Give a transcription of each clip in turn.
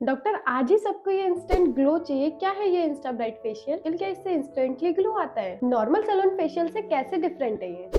Doctor आज ही सबको ये इंस्टेंट ग्लो चाहिए। क्या है ये इंस्टा ब्राइट फेशियल? क्या इससे इंस्टेंटली ग्लो आता है? नॉर्मल सैलून फेशियल से कैसे डिफरेंट है ये?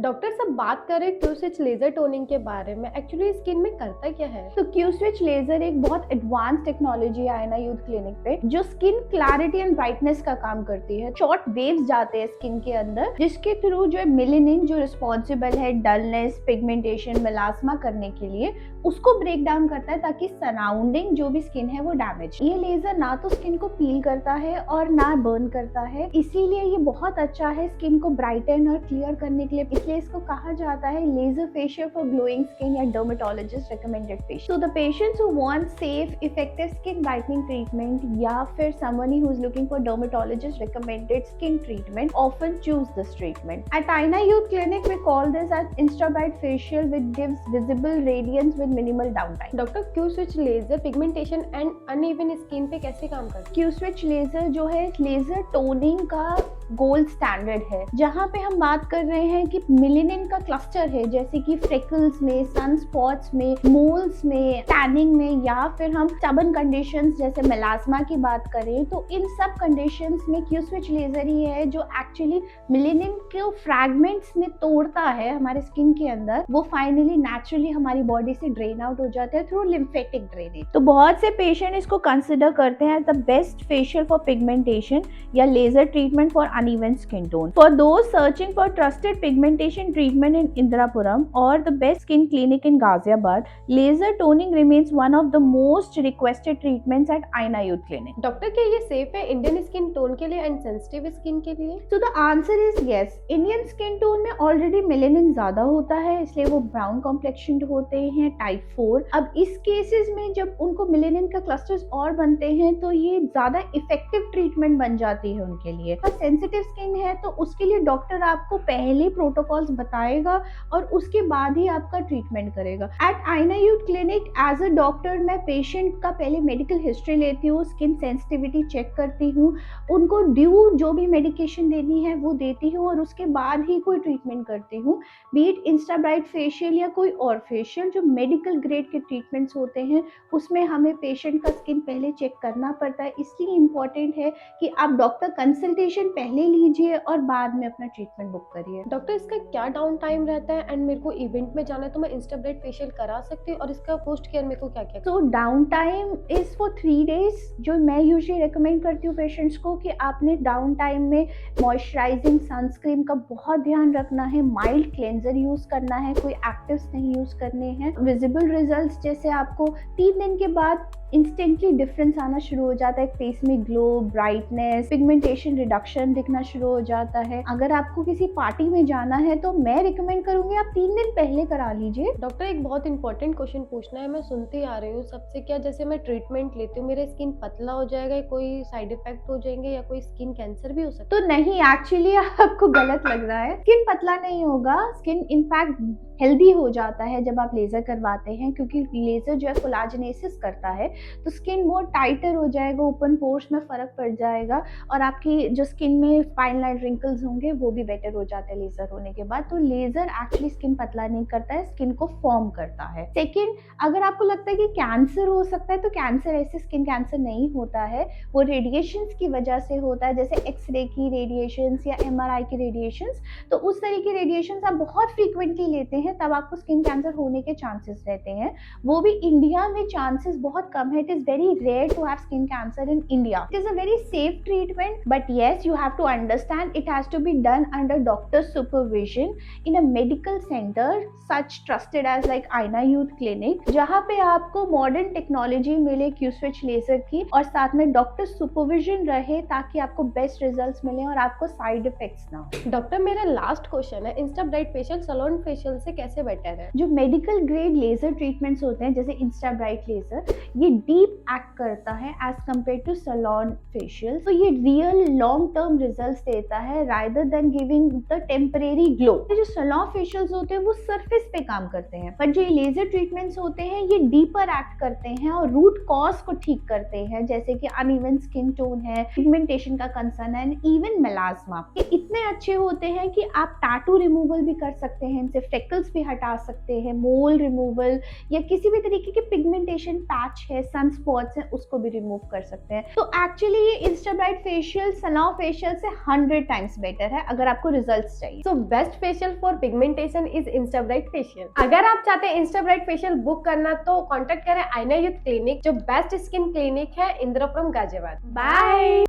डॉक्टर सब बात कर रहे हैं क्यू स्विच लेजर टोनिंग के बारे में। एक्चुअली स्किन में करता क्या है? तो क्यू स्विच लेजर एक बहुत एडवांस टेक्नोलॉजी है आईना यूथ क्लिनिक पे, जो स्किन क्लैरिटी एंड ब्राइटनेस का काम करती है। शॉर्ट वेव्स जाते हैं स्किन के अंदर, जिसके थ्रू जो है मेलेनिन जो रिस्पॉन्सिबल है डलनेस, पिगमेंटेशन, मेलास्मा करने के लिए, उसको ब्रेक डाउन करता है ताकि सराउंडिंग जो भी स्किन है वो डैमेज। ये लेजर ना तो स्किन को पील करता है और ना बर्न करता है, इसीलिए ये बहुत अच्छा है स्किन को ब्राइटन और क्लियर करने के लिए। इसलिए इसको कहा जाता है laser facial for glowing skin या dermatologist recommended facial. So the patients who want safe, effective skin brightening treatment या फिर someone who is looking for dermatologist recommended skin treatment often choose this treatment. At Aina Youth Clinic, we call this as Insta Bright Facial, which gives visible radiance with minimal downtime. Doctor Q switch laser pigmentation and uneven skin पे कैसे काम करता है? Q switch laser जो है laser toning का gold standard है, जहाँ पे हम बात कर रहे हैं कि मेलेनिन का क्लस्टर है, जैसे कि फ्रेकल्स में, सन स्पॉट्स में, मोल्स में, टैनिंग में, या फिर हम स्टबन कंडीशंस जैसे मेलास्मा की बात करें तो इन सब कंडीशंस में क्यू स्विच लेजर ही है जो एक्चुअली मेलेनिन के फ्रैगमेंट्स में तोड़ता है हमारे स्किन के अंदर। वो फाइनली नेचुरली हमारी बॉडी से ड्रेन आउट हो जाता है थ्रू लिम्फेटिक ड्रेनेज। तो बहुत से पेशेंट इसको कंसिडर करते हैं the best facial for pigmentation या laser treatment for uneven skin tone. For those searching for trusted pigmentation treatment in Indirapuram or the best skin clinic in Ghaziabad, laser toning remains one of the most requested treatments at Aina Youth Clinic. Doctor क्या ये safe है Indian skin tone के लिए and sensitive skin के लिए? So the answer is yes. Indian skin tone में already melanin ज्यादा होता है, इसलिए वो ब्राउन कॉम्प्लेक्शन होते हैं, टाइप 4। अब इस केसेस में जब उनको मेलेनिन का क्लस्टर्स और बनते हैं तो ये ज्यादा इफेक्टिव ट्रीटमेंट बन जाती है उनके लिए। सेंसिटिव स्किन है तो उसके लिए डॉक्टर आपको पहले प्रोटोकॉल्स बताएगा और उसके बाद ही आपका ट्रीटमेंट करेगा। At Aina youth clinic as a doctor मैं पेशेंट का पहले मेडिकल हिस्ट्री लेती हूँ, स्किन सेंसिटिविटी चेक करती हूँ, उनको ड्यू जो भी मेडिकेशन देनी है वो देती हूँ और उसके बाद ही कोई ट्रीटमेंट करती हूँ। B it Insta bright facial या कोई और फेशियल, जो मेडिकल ग्रेड के ट्रीटमेंट्स होते हैं उसमें हमें पेशेंट का स्किन पहले चेक करना पड़ता है। इसलिए इम्पॉर्टेंट है कि आप डॉक्टर कंसल्टेशन पहले लीजिए और बाद में अपना ट्रीटमेंट बुक करिए। डॉक्टर इसका क्या डाउन टाइम रहता है एंड मेरे को इवेंट में जाना है तो मैं इंस्टा ब्राइट फेशियल करा सकती हूँ और इसका पोस्ट केयर मेरे को क्या क्या? तो down time is for 3 days। जो मैं यूजुअली रेकमेंड करती हूँ पेशेंट्स को कि आपने डाउन टाइम में मॉइस्चराइजिंग सनस्क्रीन का बहुत ध्यान रखना है, माइल्ड क्लेंजर यूज करना है, कोई एक्टिव्स नहीं यूज करने हैं। विजिबल रिजल्ट्स जैसे आपको 3 दिन के बाद इंस्टेंटली डिफरेंस आना शुरू हो जाता है, फेस में ग्लो, ब्राइटनेस, पिगमेंटेशन रिडक्शन दिखना शुरू हो जाता है। अगर आपको किसी पार्टी में जाना है तो मैं रिकमेंड करूंगी आप 3 दिन पहले करा लीजिए। डॉक्टर एक बहुत इंपॉर्टेंट क्वेश्चन पूछना है, मैं सुनती आ रही हूँ सबसे, क्या जैसे मैं ट्रीटमेंट लेती हूँ मेरा स्किन पतला हो जाएगा, कोई साइड इफेक्ट हो जाएंगे या कोई स्किन कैंसर भी हो सकता है? तो नहीं, एक्चुअली आपको गलत लग रहा है। स्किन पतला नहीं होगा, स्किन इनफैक्ट हेल्दी हो जाता है जब आप लेजर करवाते हैं, क्योंकि लेजर जो है कोलाजनेसिस करता है तो स्किन बहुत टाइटर हो जाएगा, ओपन पोर्स में फर्क पड़ जाएगा और आपकी जो स्किन में फाइन लाइन रिंकल्स होंगे वो भी बेटर हो जाते हैं लेजर होने के बाद। तो लेजर एक्चुअली स्किन पतला नहीं करता है, स्किन को फॉर्म करता है। सेकेंड, अगर आपको लगता है कि कैंसर हो सकता है तो कैंसर ऐसे स्किन कैंसर नहीं होता है, वो रेडिएशंस की वजह से होता है, जैसे एक्सरे की रेडिएशंस या MRI की रेडिएशंस। तो उस तरह की रेडिएशंस आप बहुत फ्रीक्वेंटली लेते हैं तब आपको स्किन कैंसर होने के चांसेस रहते हैं। वो भी इंडिया में चांसेस बहुत कम है। It is very rare to have skin cancer in India. It is a very safe treatment, but yes you have to understand it has to be done under doctor supervision in a medical centre such trusted as like Aina youth clinic, जहाँ पे आपको modern technology मिले Q switch laser की और साथ में doctor supervision रहे ताकि आपको बेस्ट रिजल्ट्स मिले और आपको साइड इफेक्ट्स ना हो। डॉक्टर मेरा लास्ट क्वेश्चन है, insta bright facial salon facial से कैसे बेटर है? जो मेडिकल ग्रेड लेजर ट्रीटमेंट्स होते हैं जैसे इंस्टा ब्राइट लेजर, ये डीप एक्ट करता है as compare to salon facial. तो ये रियल लॉन्ग टर्म रिजल्ट्स देता है rather than giving the temporary glow. जो सैलून फेशियल्स होते हैं वो सरफेस पे काम करते हैं, पर जो ये लेजर ट्रीटमेंट्स होते हैं ये डीपर एक्ट करते हैं और रूट कॉज को ठीक करते हैं, जैसे कि अनइवन स्किन टोन है, पिगमेंटेशन का कंसर्न है, इवन मेलास्मा। ये इतने अच्छे होते हैं कि आप टैटू रिमूवल भी कर सकते हैं इनसे, फ्रेकल्स पिंपल्स भी हटा सकते हैं, मोल रिमूवल या किसी भी तरीके के पिगमेंटेशन पैच है, सन स्पॉट्स है, उसको भी रिमूव कर सकते हैं। तो एक्चुअली ये Insta bright facial salon facial से 100 टाइम्स बेटर है अगर आपको रिजल्ट्स चाहिए। So best facial for pigmentation is Insta bright facial. अगर आप चाहते हैं इंस्टा ब्राइट फेशियल बुक करना तो कांटेक्ट करें आईना यूथ क्लिनिक, जो बेस्ट स्किन क्लिनिक है इंदिरापुरम गाजियाबाद। बाय।